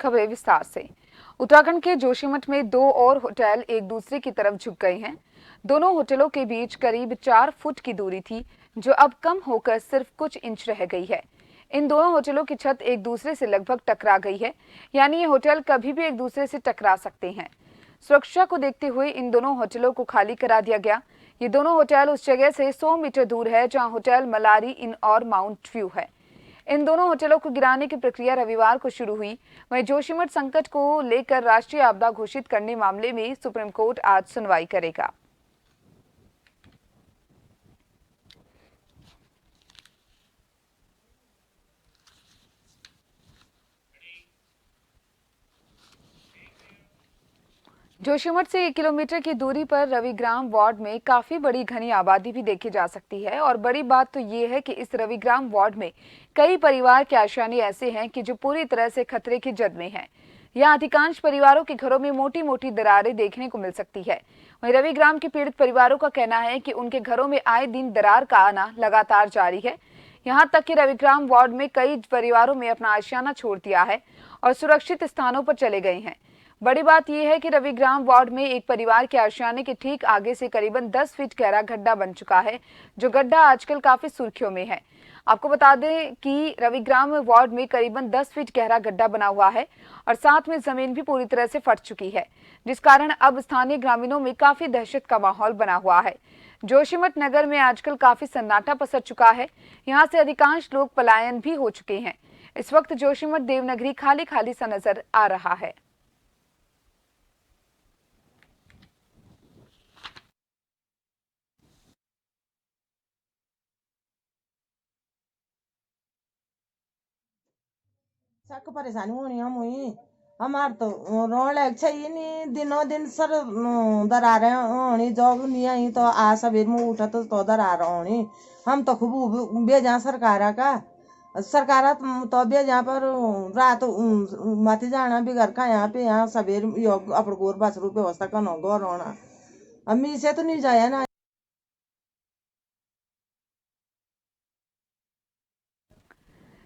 खबरें विस्तार से। उत्तराखंड के जोशीमठ में दो और होटल एक दूसरे की तरफ झुक गए हैं। दोनों होटलों के बीच करीब 4 फुट की दूरी थी, जो अब कम होकर सिर्फ कुछ इंच रह गई है। इन दोनों होटलों की छत एक दूसरे से लगभग टकरा गई है, यानी ये होटल कभी भी एक दूसरे से टकरा सकते हैं। सुरक्षा को देखते हुए इन दोनों होटलों को खाली करा दिया गया। ये दोनों होटल उस जगह से 100 मीटर दूर है जहां होटल मलारी इन और माउंट व्यू है। इन दोनों होटलों को गिराने की प्रक्रिया रविवार को शुरू हुई। वहीं जोशीमठ संकट को लेकर राष्ट्रीय आपदा घोषित करने मामले में सुप्रीम कोर्ट आज सुनवाई करेगा। जोशीमठ से 1 किलोमीटर की दूरी पर रविग्राम वार्ड में काफी बड़ी घनी आबादी भी देखी जा सकती है और बड़ी बात तो ये है कि इस रविग्राम वार्ड में कई परिवार के आशानी ऐसे हैं कि जो पूरी तरह से खतरे की जद में हैं। यहाँ अधिकांश परिवारों के घरों में मोटी मोटी दरारें देखने को मिल सकती है। वहीं रविग्राम के पीड़ित परिवारों का कहना है कि उनके घरों में आए दिन दरार का आना लगातार जारी है। यहाँ तक कि रविग्राम वार्ड में कई परिवारों में अपना आशियाना छोड़ दिया है और सुरक्षित स्थानों पर चले गए हैं। बड़ी बात यह है कि रविग्राम वार्ड में एक परिवार के आशियाने के ठीक आगे से करीबन 10 फीट गहरा गड्ढा बन चुका है, जो गड्ढा आजकल काफी सुर्खियों में है। आपको बता दें कि रविग्राम वार्ड में करीबन 10 फीट गहरा गड्ढा बना हुआ है और साथ में जमीन भी पूरी तरह से फट चुकी है, जिस कारण अब स्थानीय ग्रामीणों में काफी दहशत का माहौल बना हुआ है। जोशीमठ नगर में आजकल काफी सन्नाटा पसर चुका है। यहाँ से अधिकांश लोग पलायन भी हो चुके हैं। इस वक्त जोशीमठ देवनगरी खाली खाली सा नजर आ रहा है। सक परेशानी होनी हम हुई हमार तो रोन लग चाहिए नहीं दिनों दिन सर दरारे होनी जॉब नहीं आई तो आ सवेर में उठा तो दरार होनी हम तो खूब बेजा सरकारा तो बेजा पर रात माथी जाना भी घर का यहाँ पे यहाँ सवेर अपने गोर बस रूप व्यवस्था कनो गौर होना अम्मी से तो नहीं जाया ना।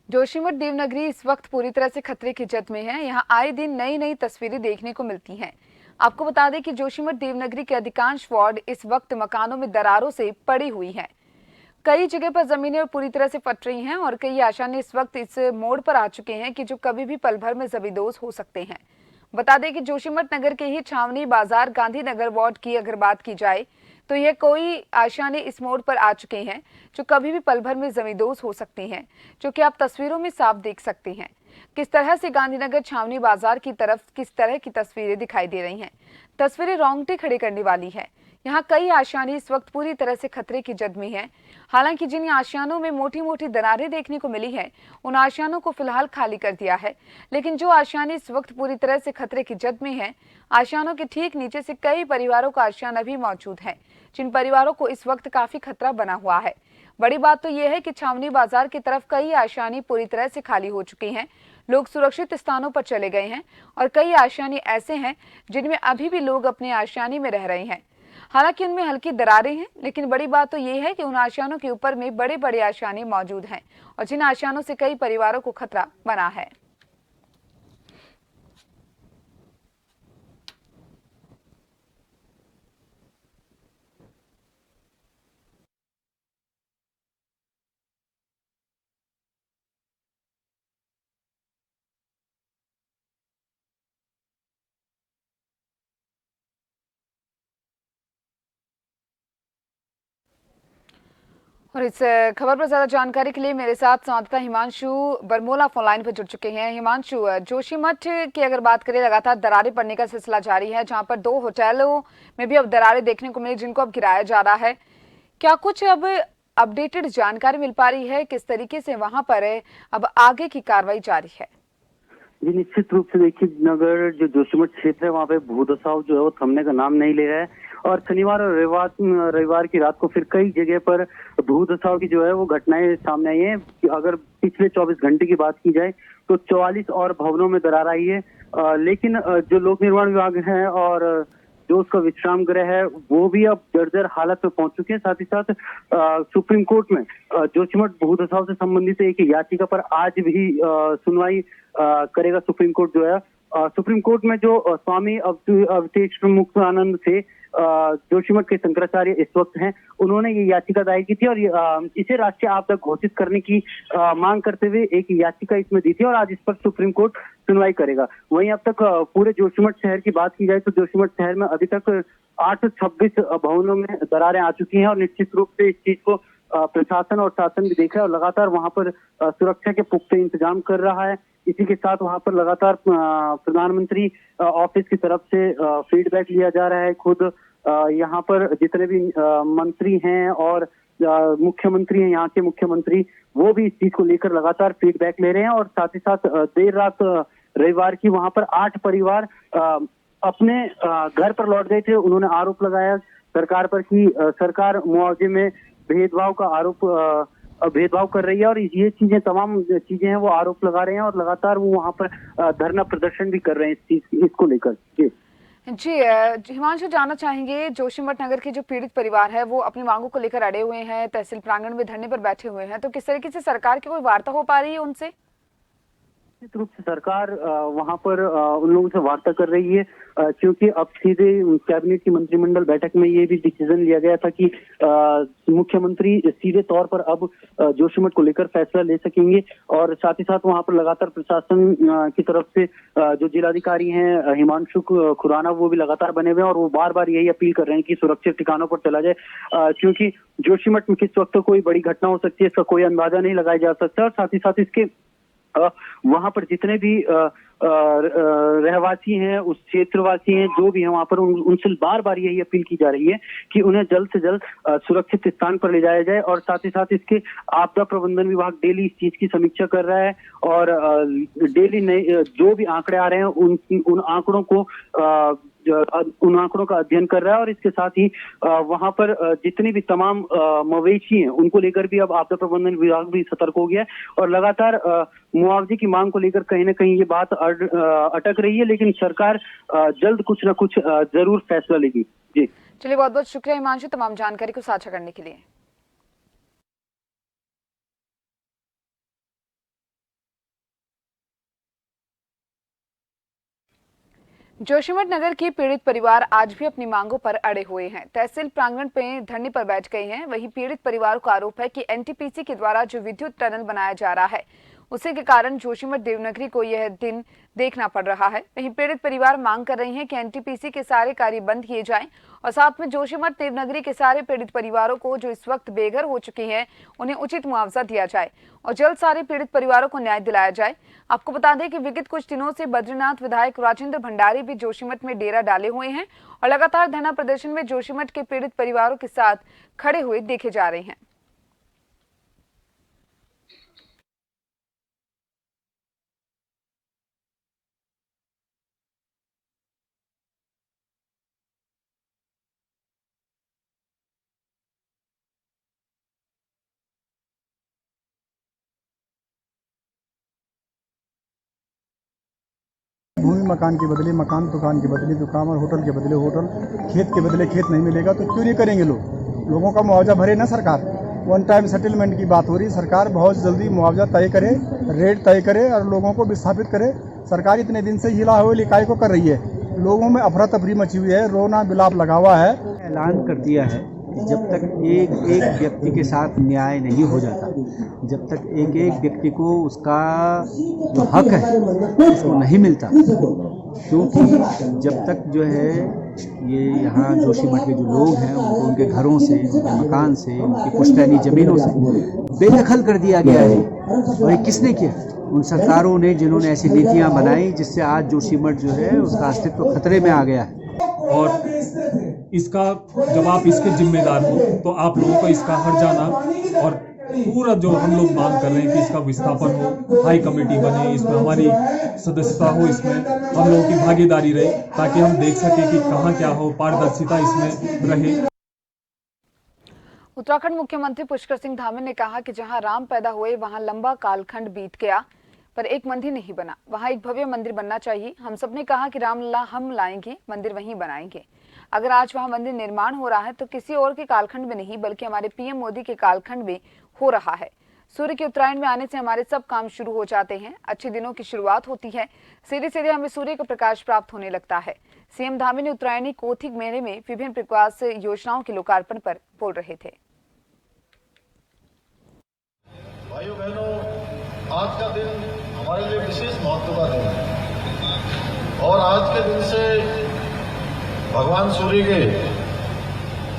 जोशीमठ देवनगरी इस वक्त पूरी तरह से खतरे की जद में है। यहाँ आए दिन नई नई तस्वीरें देखने को मिलती हैं। आपको बता दें कि जोशीमठ देवनगरी के अधिकांश वार्ड इस वक्त मकानों में दरारों से पड़ी हुई हैं। कई जगह पर जमीनें पूरी तरह से फट रही हैं और कई आशाएं इस वक्त इस मोड़ पर आ चुके हैं कि जो कभी भी पल भर में जमींदोज हो सकते हैं। बता दें कि जोशीमठ नगर के ही छावनी बाजार गांधीनगर वार्ड की अगर बात की जाए तो यह कोई आशाएं इस मोड़ पर आ चुके हैं जो कभी भी पल भर में जमींदोज हो सकती हैं, जो कि आप तस्वीरों में साफ देख सकते हैं किस तरह से गांधीनगर छावनी बाजार की तरफ किस तरह की तस्वीरें दिखाई दे रही हैं। तस्वीरें रोंगटे खड़े करने वाली है। यहाँ कई आशियाने इस वक्त पूरी तरह से खतरे की जद में हैं। हालांकि जिन आशियानों में मोटी मोटी दरारें देखने को मिली हैं, उन आशियानों को फिलहाल खाली कर दिया है। लेकिन जो आशियाने इस वक्त पूरी तरह से खतरे की जद में हैं, आशियानों के ठीक नीचे से कई परिवारों का आशियाना भी मौजूद है, जिन परिवारों को इस वक्त काफी खतरा बना हुआ है। बड़ी बात तो यह है कि छावनी बाजार की तरफ कई आशियाने पूरी तरह से खाली हो चुकी हैं। लोग सुरक्षित स्थानों पर चले गए हैं और कई आशियाने ऐसे हैं जिनमें अभी भी लोग अपने आशियाने में रह रहे हैं। हालांकि उनमें हल्की दरारें हैं, लेकिन बड़ी बात तो यह है कि उन आशियानों के ऊपर में बड़े बड़े आशियाने मौजूद हैं और जिन आशियानों से कई परिवारों को खतरा बना है। और इस खबर पर ज्यादा जानकारी के लिए मेरे साथ संवाददाता हिमांशु बरमोला फोन लाइन पर जुड़ चुके हैं। हिमांशु, जोशीमठ की अगर बात करें, लगातार दरारें पड़ने का सिलसिला जारी है, जहां पर 2 होटलों में भी अब दरारें देखने को मिली जिनको अब गिराया जा रहा है। क्या कुछ अब अपडेटेड जानकारी मिल पा रही है, किस तरीके से वहां पर अब आगे की कार्रवाई जारी है? जी, निश्चित रूप से देखिए, नगर जो जोशीमठ क्षेत्र है वहाँ पे भूधसाव जो है वो थमने का नाम नहीं ले रहा है और शनिवार और रविवार की रात को फिर कई जगह पर भूधसाव की जो है वो घटनाएं सामने आई हैं। अगर पिछले 24 घंटे की बात की जाए तो 44 और भवनों में दरार आई है। लेकिन जो लोक निर्माण विभाग है और जो उसका विश्राम गृह है वो भी अब जर्जर हालत में पहुंच चुके हैं। साथ ही साथ सुप्रीम कोर्ट में जोशीमठ भूदसाव से संबंधित एक याचिका पर आज भी सुनवाई करेगा सुप्रीम कोर्ट जो है। सुप्रीम कोर्ट में जो स्वामी अवधेश मुक्तानंद थे जोशीमठ के शंकराचार्य इस वक्त हैं, उन्होंने ये याचिका दायर की थी और इसे राष्ट्रीय आपदा घोषित करने की मांग करते हुए एक याचिका इसमें दी थी और आज इस पर सुप्रीम कोर्ट सुनवाई करेगा। वहीं अब तक पूरे जोशीमठ शहर की बात की जाए तो जोशीमठ शहर में अभी तक 826 भवनों में दरारें आ चुकी हैं और निश्चित रूप से इस चीज को प्रशासन और शासन भी देख रहा है और लगातार वहां पर सुरक्षा के पुख्ते इंतजाम कर रहा है। इसी के साथ वहां पर लगातार प्रधानमंत्री ऑफिस की तरफ से फीडबैक लिया जा रहा है। खुद यहाँ पर जितने भी मंत्री हैं और मुख्यमंत्री हैं, यहाँ के मुख्यमंत्री, वो भी इस चीज को लेकर लगातार फीडबैक ले रहे हैं। और साथ ही साथ देर रात रविवार की वहां पर 8 परिवार अपने घर पर लौट गए थे। उन्होंने आरोप लगाया सरकार पर कि सरकार मुआवजे में भेदभाव कर रही है और ये चीजें, तमाम चीजें हैं वो आरोप लगा रहे हैं और लगातार वो वहां पर धरना प्रदर्शन भी कर रहे हैं इसको लेकर। जी हिमांशु, जानना चाहेंगे जोशीमठ नगर के जो पीड़ित परिवार है वो अपनी मांगों को लेकर अड़े हुए हैं, तहसील प्रांगण में धरने पर बैठे हुए हैं, तो किस तरीके से सरकार की कोई वार्ता हो पा रही है उनसे? निश्चित रूप से सरकार वहां पर उन लोगों से वार्ता कर रही है क्योंकि अब सीधे कैबिनेट की मंत्रिमंडल बैठक में ये भी डिसीजन लिया गया था कि मुख्यमंत्री सीधे तौर पर अब जोशीमठ को लेकर फैसला ले सकेंगे। और साथ ही साथ वहां पर लगातार प्रशासन की तरफ से जो जिलाधिकारी हैं हिमांशु खुराना, वो भी लगातार बने हुए हैं और वो बार बार यही अपील कर रहे हैं कि सुरक्षित ठिकानों पर चला जाए क्योंकि जोशीमठ में किस वक्त कोई बड़ी घटना हो सकती है इसका कोई अंदाजा नहीं लगाया जा सकता। और साथ ही साथ इसके वहां पर जितने भी रहवासी हैं, उस क्षेत्रवासी हैं, जो भी हैं वहां पर उनसे बार बार यही अपील की जा रही है कि उन्हें जल्द से जल्द सुरक्षित स्थान पर ले जाया जाए। और साथ ही साथ इसके आपदा प्रबंधन विभाग डेली इस चीज की समीक्षा कर रहा है और डेली नए जो भी आंकड़े आ रहे हैं उन आंकड़ों का अध्ययन कर रहा है। और इसके साथ ही वहां पर जितनी भी तमाम मवेशी हैं उनको लेकर भी अब आपदा प्रबंधन विभाग भी सतर्क हो गया है और लगातार मुआवजे की मांग को लेकर कहीं ना कहीं ये बात अटक रही है, लेकिन सरकार जल्द कुछ ना कुछ जरूर फैसला लेगी। जी चलिए, बहुत बहुत शुक्रिया हिमांशु तमाम जानकारी को साझा करने के लिए। जोशीमठ नगर के पीड़ित परिवार आज भी अपनी मांगों पर अड़े हुए हैं, तहसील प्रांगण पे धरने पर बैठ गए हैं। वहीं पीड़ित परिवार को आरोप है कि एनटीपीसी के द्वारा जो विद्युत टनल बनाया जा रहा है उसी के कारण जोशीमठ देवनगरी को यह दिन देखना पड़ रहा है। वहीं पीड़ित परिवार मांग कर रही हैं कि एनटीपीसी के सारे कार्य बंद किए जाएं और साथ में जोशीमठ देवनगरी के सारे पीड़ित परिवारों को जो इस वक्त बेघर हो चुके हैं उन्हें उचित मुआवजा दिया जाए और जल्द सारे पीड़ित परिवारों को न्याय दिलाया जाए। आपको बता दें कि विगत कुछ दिनों से बद्रीनाथ विधायक राजेंद्र भंडारी भी जोशीमठ में डेरा डाले हुए हैं और लगातार धरना प्रदर्शन में जोशीमठ के पीड़ित परिवारों के साथ खड़े हुए देखे जा रहे हैं। भूमि मकान के बदले मकान, दुकान के बदले दुकान और होटल के बदले होटल, खेत के बदले खेत नहीं मिलेगा तो क्यों नहीं करेंगे लोगों का मुआवजा भरे ना सरकार। वन टाइम सेटलमेंट की बात हो रही, सरकार बहुत जल्दी मुआवजा तय करे, रेट तय करे और लोगों को विस्थापित करे। सरकार इतने दिन से हिला हुए लिकाई को कर रही है, लोगों में अफरा तफरी मची हुई है, रोना बिलाप लगा हुआ है। ऐलान कर दिया है कि जब तक एक एक व्यक्ति के साथ न्याय नहीं हो जाता, जब तक एक एक व्यक्ति को उसका जो हक है उसको नहीं मिलता, क्योंकि जब तक जो है ये यहाँ जोशीमठ के जो लोग हैं उनको उनके घरों से, उनके मकान से, उनकी पुश्तैनी ज़मीनों से बेदखल कर दिया गया है। और ये किसने किया? उन सरकारों ने, जिन्होंने ऐसी नीतियाँ बनाई जिससे आज जोशीमठ जो है उसका अस्तित्व खतरे में आ गया है। और इसका जब आप इसके जिम्मेदार हो तो आप लोगों को इसका हट जाना और पूरा जो हम लोग मांग कर रहे हैं कि इसका विस्थापन हो, हाई कमेटी बने, इसमें हमारी सदस्यता हो, इसमें हम लोगों की भागीदारी रहे ताकि हम देख सके कि कहाँ क्या हो, पारदर्शिता इसमें रहे। उत्तराखंड मुख्यमंत्री पुष्कर सिंह धामी ने कहा कि जहां राम पैदा हुए वहां लंबा कालखंड बीत गया, पर एक मंदिर नहीं बना। वहां एक भव्य मंदिर बनना चाहिए। हम सबने कहा कि रामलला हम लाएंगे, मंदिर वहीं बनाएंगे। अगर आज वहां मंदिर निर्माण हो रहा है तो किसी और के कालखंड में नहीं, बल्कि हमारे पीएम मोदी के कालखंड में हो रहा है। सूर्य के उत्तरायण में आने से हमारे सब काम शुरू हो जाते हैं, अच्छे दिनों की शुरुआत होती है। सीधे सीधे हमें सूर्य का प्रकाश प्राप्त होने लगता है। सीएम धामी ने उत्तरायणी कोथिग मेले में विभिन्न प्रकाश योजनाओं के लोकार्पण पर बोल रहे थे। भाइयों बहनों, आज का दिन हमारे लिए विशेष महत्व का दिन है और आज के दिन से भगवान सूर्य के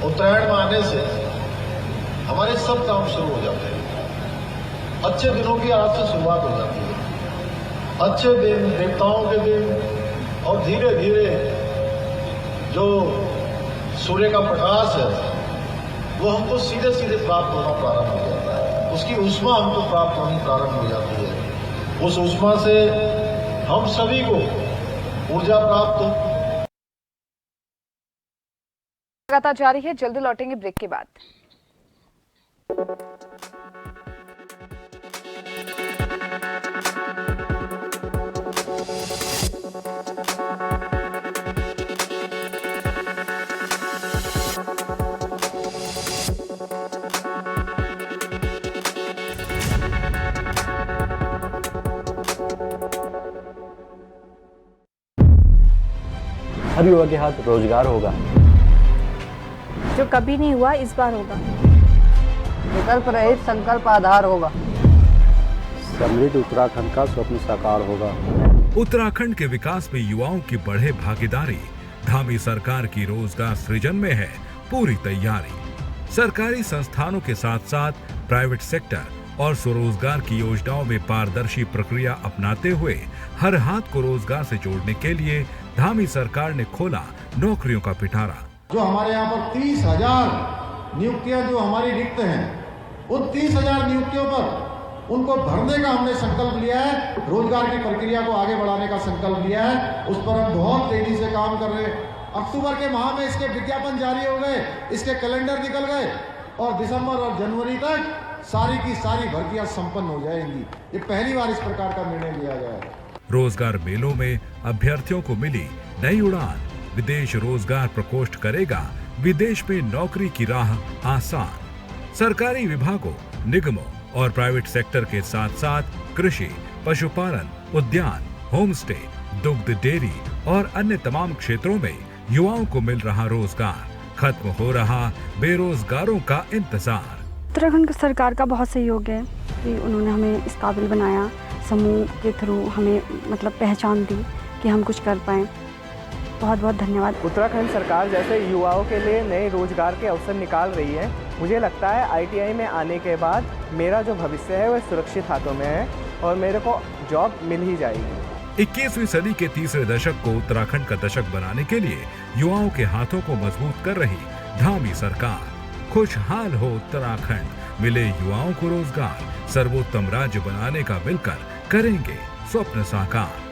उत्तरायण में आने से हमारे सब काम शुरू हो जाते हैं। अच्छे दिनों की आज से शुरुआत हो जाती है। अच्छे दिन, देवताओं के दिन और धीरे धीरे जो सूर्य का प्रकाश है वो हमको सीधे सीधे प्राप्त होना प्रारंभ हो जाता है। उसकी ऊष्मा हमको प्राप्त होनी प्रारंभ हो जाती है। उस ऊष्मा से हम सभी को ऊर्जा प्राप्त हो। लगातार जारी है, जल्दी लौटेंगे ब्रेक के बाद। हर युवा के हाथ रोजगार होगा, जो कभी नहीं हुआ इस बार होगा। विकल्प रहित संकल्प आधार होगा। समृद्ध उत्तराखंड का स्वप्न साकार होगा। उत्तराखंड के विकास में युवाओं की बढ़े भागीदारी। धामी सरकार की रोजगार सृजन में है पूरी तैयारी। सरकारी संस्थानों के साथ साथ प्राइवेट सेक्टर और स्वरोजगार की योजनाओं में पारदर्शी प्रक्रिया अपनाते हुए हर हाथ को रोजगार से जोड़ने के लिए धामी सरकार ने खोला नौकरियों का पिटारा। जो हमारे यहाँ पर 30,000 नियुक्तियां जो हमारी रिक्त हैं, उन 30,000 नियुक्तियों पर उनको भरने का हमने संकल्प लिया है। रोजगार की प्रक्रिया को आगे बढ़ाने का संकल्प लिया है। उस पर हम बहुत तेजी से काम कर रहे हैं। अक्टूबर के माह में इसके विज्ञापन जारी हो गए, इसके कैलेंडर निकल गए और दिसंबर और जनवरी तक सारी की सारी भर्तियां संपन्न हो जाएंगी। ये पहली बार इस प्रकार का निर्णय लिया गया है। रोजगार मेलों में अभ्यर्थियों को मिली नई उड़ान। विदेश रोजगार प्रकोष्ठ करेगा विदेश में नौकरी की राह आसान। सरकारी विभागों, निगमों और प्राइवेट सेक्टर के साथ साथ कृषि, पशुपालन, उद्यान, होम स्टे, दुग्ध डेयरी और अन्य तमाम क्षेत्रों में युवाओं को मिल रहा रोजगार। खत्म हो रहा बेरोजगारों का इंतजार। उत्तराखंड सरकार का बहुत सहयोग है कि उन्होंने हमें इस काबिल बनाया। समूह के थ्रू हमें मतलब पहचान दी कि हम कुछ कर पाएँ। बहुत बहुत धन्यवाद। उत्तराखंड सरकार जैसे युवाओं के लिए नए रोजगार के अवसर निकाल रही है। मुझे लगता है ITI में आने के बाद मेरा जो भविष्य है वह सुरक्षित हाथों में है और मेरे को जॉब मिल ही जाएगी। 21वीं सदी के तीसरे दशक को उत्तराखंड का दशक बनाने के लिए युवाओं के हाथों को मजबूत कर रही धामी सरकार। खुशहाल हो उत्तराखंड, मिले युवाओं को रोजगार, सर्वोत्तम राज्य बनाने का मिलकर करेंगे स्वप्न साकार।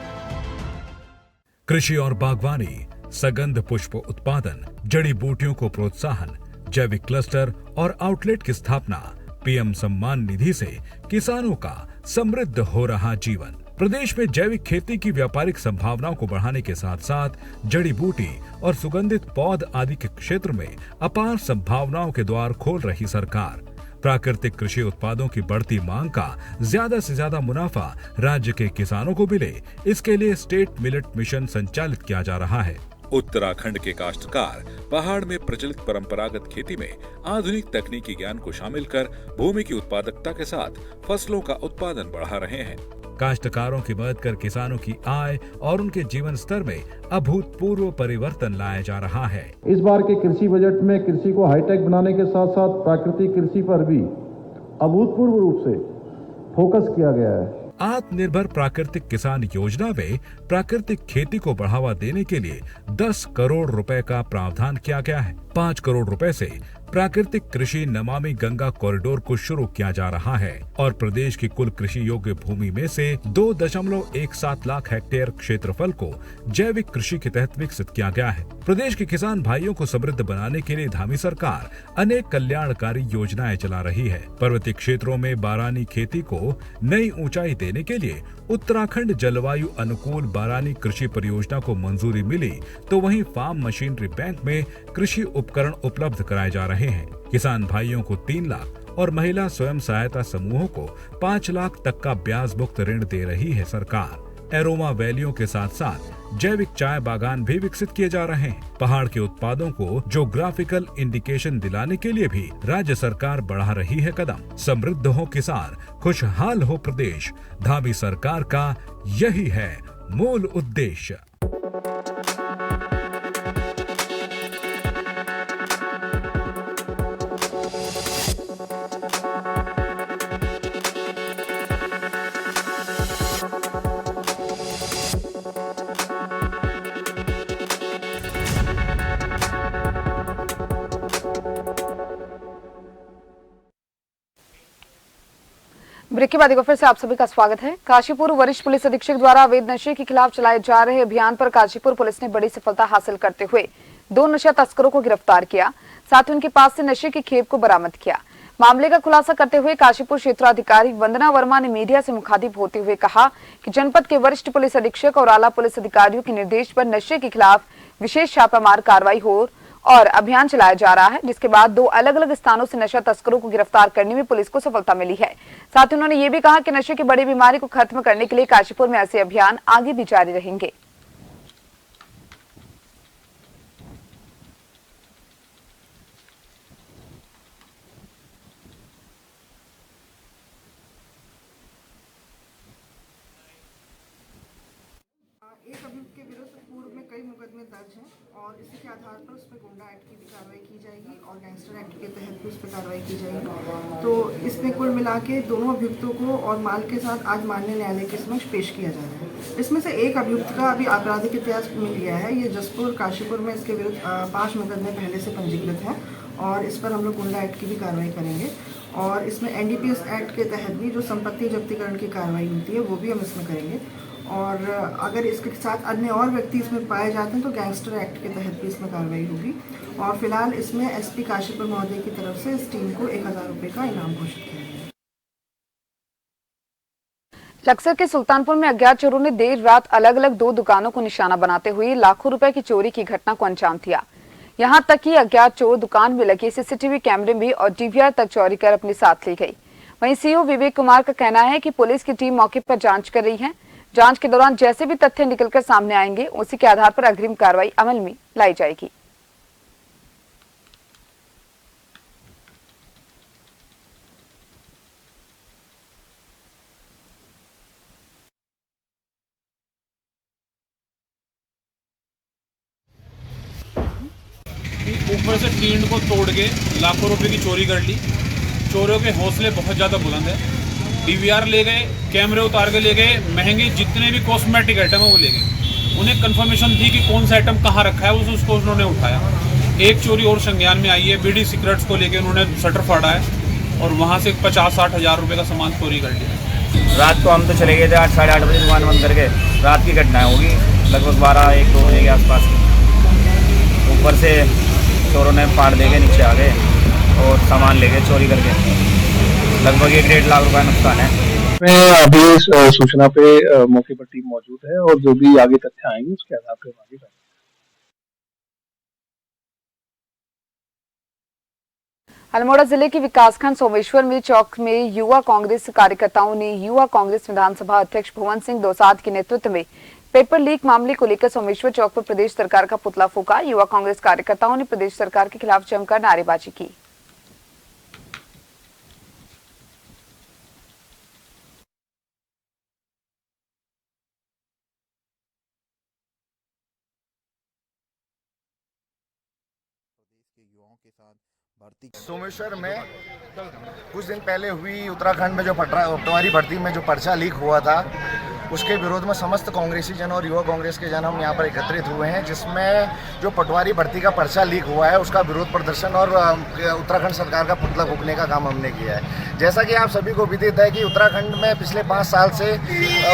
कृषि और बागवानी, सगंध पुष्प उत्पादन, जड़ी बूटियों को प्रोत्साहन, जैविक क्लस्टर और आउटलेट की स्थापना। पीएम सम्मान निधि से किसानों का समृद्ध हो रहा जीवन। प्रदेश में जैविक खेती की व्यापारिक संभावनाओं को बढ़ाने के साथ साथ जड़ी बूटी और सुगंधित पौध आदि के क्षेत्र में अपार संभावनाओं के द्वार खोल रही सरकार। प्राकृतिक कृषि उत्पादों की बढ़ती मांग का ज्यादा से ज्यादा मुनाफा राज्य के किसानों को मिले, इसके लिए स्टेट मिलेट मिशन संचालित किया जा रहा है। उत्तराखंड के काश्तकार पहाड़ में प्रचलित परंपरागत खेती में आधुनिक तकनीकी ज्ञान को शामिल कर भूमि की उत्पादकता के साथ फसलों का उत्पादन बढ़ा रहे हैं। काश्तकारों की मदद कर किसानों की आय और उनके जीवन स्तर में अभूतपूर्व परिवर्तन लाया जा रहा है। इस बार के कृषि बजट में कृषि को हाईटेक बनाने के साथ साथ प्राकृतिक कृषि पर भी अभूतपूर्व रूप से फोकस किया गया है। आत्मनिर्भर प्राकृतिक किसान योजना में प्राकृतिक खेती को बढ़ावा देने के लिए 10 करोड़ रुपए का प्रावधान किया गया है। 5 करोड़ रुपए से प्राकृतिक कृषि नमामि गंगा कॉरिडोर को शुरू किया जा रहा है और प्रदेश की कुल कृषि योग्य भूमि में से 2.17 लाख हेक्टेयर क्षेत्रफल को जैविक कृषि के तहत विकसित किया गया है। प्रदेश के किसान भाइयों को समृद्ध बनाने के लिए धामी सरकार अनेक कल्याणकारी योजनाएं चला रही है। पर्वतीय क्षेत्रों में बारानी खेती को नई ऊंचाई देने के लिए उत्तराखंड जलवायु अनुकूल बारानी कृषि परियोजना को मंजूरी मिली, तो वहीं फार्म मशीनरी बैंक में कृषि उपकरण उपलब्ध कराए जा रहे हैं। किसान भाइयों को 3 लाख और महिला स्वयं सहायता समूहों को 5 लाख तक का ब्याज मुक्त ऋण दे रही है सरकार। एरोमा वैलियों के साथ साथ जैविक चाय बागान भी विकसित किए जा रहे हैं। पहाड़ के उत्पादों को ज्योग्राफिकल इंडिकेशन दिलाने के लिए भी राज्य सरकार बढ़ा रही है कदम। समृद्ध हो किसान, खुशहाल हो प्रदेश, धामी सरकार का यही है मूल उद्देश्य। ब्रेक के बाद एक बार फिर से आप सभी का स्वागत है। काशीपुर वरिष्ठ पुलिस अधीक्षक द्वारा अवैध नशे के खिलाफ चलाए जा रहे अभियान पर काशीपुर पुलिस ने बड़ी सफलता हासिल करते हुए 2 नशा तस्करों को गिरफ्तार किया, साथ ही उनके पास से नशे की खेप को बरामद किया। मामले का खुलासा करते हुए काशीपुर क्षेत्राधिकारी वंदना वर्मा ने मीडिया से मुखातिब होते हुए कहा कि जनपद के वरिष्ठ पुलिस अधीक्षक और आला पुलिस अधिकारियों के निर्देश पर नशे के खिलाफ विशेष छापामार कार्रवाई हो और अभियान चलाया जा रहा है, जिसके बाद 2 अलग-अलग स्थानों से नशा तस्करों को गिरफ्तार करने में पुलिस को सफलता मिली है। साथ ही उन्होंने ये भी कहा कि नशे की बड़ी बीमारी को खत्म करने के लिए काशीपुर में ऐसे अभियान आगे भी जारी रहेंगे। एक अभियुक्त के विरुद्ध पूर्व में कई मुकदमे दर्ज हैं और इसी के आधार पर उस पर गुंडा एक्ट की भी कार्रवाई की जाएगी और गैंगस्टर एक्ट के तहत भी उस पर कार्रवाई की जाएगी। तो इसमें कुल मिला के दोनों अभियुक्तों को और माल के साथ आज माननीय न्यायालय के समक्ष पेश किया जा रहा है। इसमें से एक अभियुक्त का अभी आपराधिक इतिहास मिल गया है। ये जसपुर काशीपुर में इसके विरुद्ध 5 मुकदमे पहले से पंजीकृत हैं और इस पर हम लोग गुंडा एक्ट की भी कार्रवाई करेंगे और इसमें NDPS एक्ट के तहत भी जो संपत्ति जब्तीकरण की कार्रवाई होती है वो भी हम इसमें करेंगे और अगर इसके साथ अन्य और व्यक्ति इसमें पाए जाते हैं तो गैंगस्टर एक्ट के तहत भी इसमें कार्रवाई होगी। और फिलहाल इसमें SP काशीपुर महोदय की तरफ से इस टीम को 1000 रुपये का इनाम घोषित किया गया है। लक्सर के सुल्तानपुर में अज्ञात चोरों ने देर रात अलग अलग 2 दुकानों को निशाना बनाते हुए लाखों रुपए की चोरी की घटना को अंजाम दिया। यहां तक कि अज्ञात चोर दुकान में लगे CCTV कैमरे में और DVR तक चोरी कर अपने साथ ले गई। वहीं CO विवेक कुमार का कहना है कि पुलिस की टीम मौके पर जांच कर रही है। जांच के दौरान जैसे भी तथ्य निकलकर सामने आएंगे उसी के आधार पर अग्रिम कार्रवाई अमल में लाई जाएगी। ऊपर से टीन को तोड़ के लाखों रुपए की चोरी कर ली। चोरों के हौसले बहुत ज़्यादा बुलंद है। DVR ले गए, कैमरे उतार के ले गए, महंगे जितने भी कॉस्मेटिक आइटम है वो ले गए। उन्हें कंफर्मेशन थी कि कौन सा आइटम कहाँ रखा है, उसको उन्होंने उठाया। एक चोरी और संज्ञान में आई है। BD सिगरेट्स को लेके उन्होंने शटर फाड़ा है और वहाँ से 50-60 हज़ार रुपये का सामान चोरी कर लिया। रात को हम तो चले गए थे 8-8:30 बजे दुकान बंद करके। रात की घटना होगी लगभग 12-1-2 बजे के आसपास। ऊपर से चोरों ने फाड़ दे के नीचे आ गए और सामान ले गए चोरी करके। लगभग 1-1.5 लाख रुपए नुकसान है। मैं अभी सूचना पे मौके पर टीम मौजूद है और जो भी आगे तथ्य आएंगे उसके आधार पर आगे बढ़ेंगे। अल्मोड़ा जिले के विकासखंड सोमेश्वर में चौक में युवा कांग्रेस कार्यकर्ताओं ने युवा कांग्रेस विधानसभा अध्यक्ष भुवन सिंह दोसाद के नेतृत्व में पेपर लीक मामले को लेकर सोमेश्वर चौक पर प्रदेश सरकार का पुतला फूका। युवा कांग्रेस कार्यकर्ताओं ने प्रदेश सरकार के खिलाफ जमकर नारेबाजी की। सोमेश्वर में कुछ दिन पहले हुई उत्तराखंड में जो पटवारी भर्ती में जो पर्चा लीक हुआ था, उसके विरोध में समस्त कांग्रेसी जन और युवा कांग्रेस के जन हम यहाँ पर एकत्रित हुए हैं, जिसमें जो पटवारी भर्ती का पर्चा लीक हुआ है उसका विरोध प्रदर्शन और उत्तराखंड सरकार का पुतला फूंकने का काम हमने किया है। जैसा कि आप सभी को विदित है कि उत्तराखंड में पिछले 5 साल से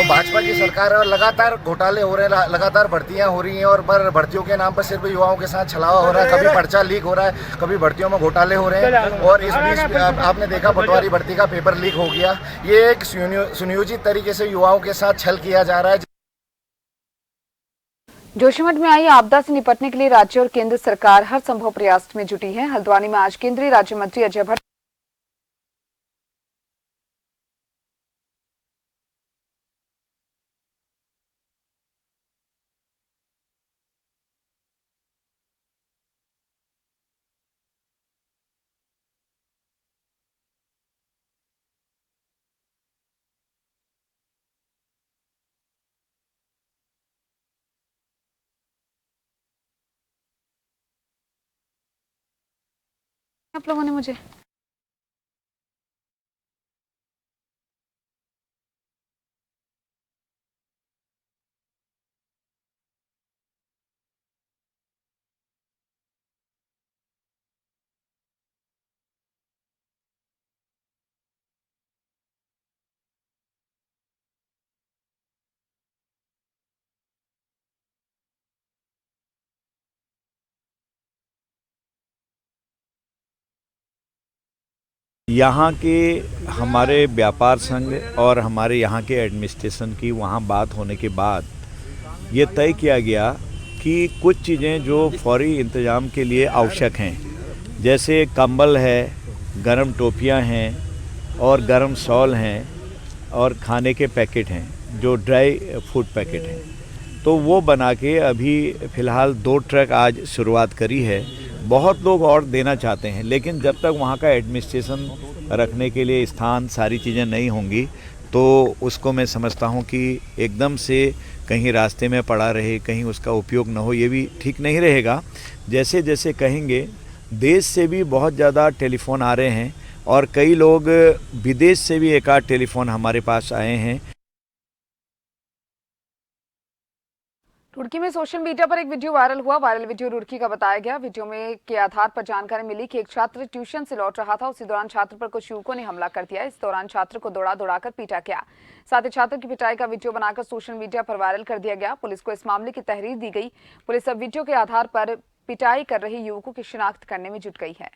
भाजपा की सरकार और लगातार घोटाले हो रहे हैं, लगातार भर्तियाँ हो रही हैं और भर्तियों के नाम पर सिर्फ युवाओं के साथ छलावा हो रहा है। कभी पर्चा लीक हो रहा है, कभी भर्तियों में घोटाले हो रहे हैं और इस बीच आपने देखा पटवारी भर्ती का पेपर लीक हो गया। ये एक सुनियोजित तरीके से युवाओं के साथ छल किया जा रहा है। जोशीमठ में आई आपदा से निपटने के लिए राज्य और केंद्र सरकार हर संभव प्रयास में जुटी है। हल्द्वानी में आज केंद्रीय राज्य मंत्री अजय भट्ट आप लोगों ने मुझे यहाँ के हमारे व्यापार संघ और हमारे यहाँ के एडमिनिस्ट्रेशन की वहाँ बात होने के बाद ये तय किया गया कि कुछ चीज़ें जो फौरी इंतज़ाम के लिए आवश्यक हैं, जैसे कंबल है, गरम टोपियाँ हैं और गरम शॉल हैं और खाने के पैकेट हैं, जो ड्राई फूड पैकेट हैं, तो वो बना के अभी फ़िलहाल 2 ट्रक आज शुरुआत करी है। बहुत लोग और देना चाहते हैं, लेकिन जब तक वहाँ का एडमिनिस्ट्रेशन रखने के लिए स्थान सारी चीज़ें नहीं होंगी तो उसको मैं समझता हूँ कि एकदम से कहीं रास्ते में पड़ा रहे, कहीं उसका उपयोग न हो, ये भी ठीक नहीं रहेगा। जैसे जैसे कहेंगे, देश से भी बहुत ज़्यादा टेलीफ़ोन आ रहे हैं और कई लोग विदेश से भी एक आध टेलीफ़ोन हमारे पास आए हैं। रुड़की में सोशल मीडिया पर एक वीडियो वायरल हुआ। वायरल वीडियो रुड़की का बताया गया। वीडियो में के आधार पर जानकारी मिली कि एक छात्र ट्यूशन से लौट रहा था। उसी दौरान छात्र पर कुछ युवकों ने हमला कर दिया। इस दौरान छात्र को दौड़ा-दौड़ाकर पीटा गया। साथ ही छात्र की पिटाई का वीडियो बनाकर सोशल मीडिया पर वायरल कर दिया गया। पुलिस को इस मामले की तहरीर दी गई। पुलिस अब वीडियो के आधार पर पिटाई कर रहे युवकों की शिनाख्त करने में जुट गई है।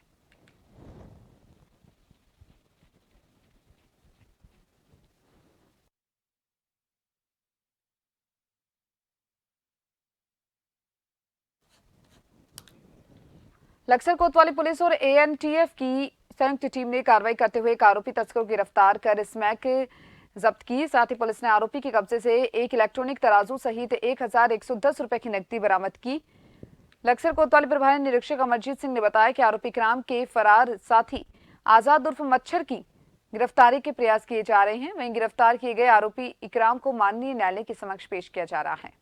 लक्सर कोतवाली पुलिस और एएनटीएफ की संयुक्त टीम ने कार्रवाई करते हुए एक आरोपी तस्कर को गिरफ्तार कर स्मैक जब्त की। साथ ही पुलिस ने आरोपी के कब्जे से एक इलेक्ट्रॉनिक तराजू सहित 1110 रुपए की नकदी बरामद की। लक्सर कोतवाली प्रभारी निरीक्षक अमरजीत सिंह ने बताया कि आरोपी इकराम के फरार साथी आजाद उर्फ मच्छर की गिरफ्तारी के प्रयास किए जा रहे हैं। वहीं गिरफ्तार किए गए आरोपी इकराम को माननीय न्यायालय के समक्ष पेश किया जा रहा है।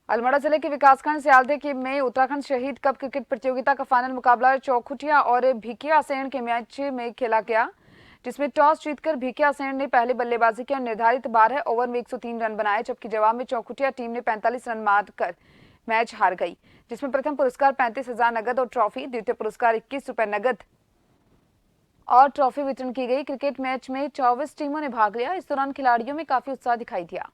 अल्मोड़ा जिले के विकासखंड सियालदे के में उत्तराखंड शहीद कप क्रिकेट प्रतियोगिता का फाइनल मुकाबला चौखुटिया और भिकियासैंण के मैच में खेला गया, जिसमें टॉस जीतकर भिकियासैंण ने पहले बल्लेबाजी की और निर्धारित 12 ओवर में 103 रन बनाए, जबकि जवाब में चौखुटिया टीम ने 45 रन मारकर मैच हार गई, जिसमें प्रथम पुरस्कार 35,000 नगद और ट्रॉफी, द्वितीय पुरस्कार 21 रुपए नगद और ट्रॉफी वितरण की गई। क्रिकेट मैच में 24 टीमों ने भाग लिया। इस दौरान खिलाड़ियों में काफी उत्साह दिखाई दिया।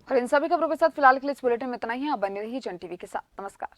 और इन सभी खबरों के साथ फिलहाल के लिए इस बुलेटिन में इतना ही। आप बने रहिए जन टीवी के साथ। नमस्कार।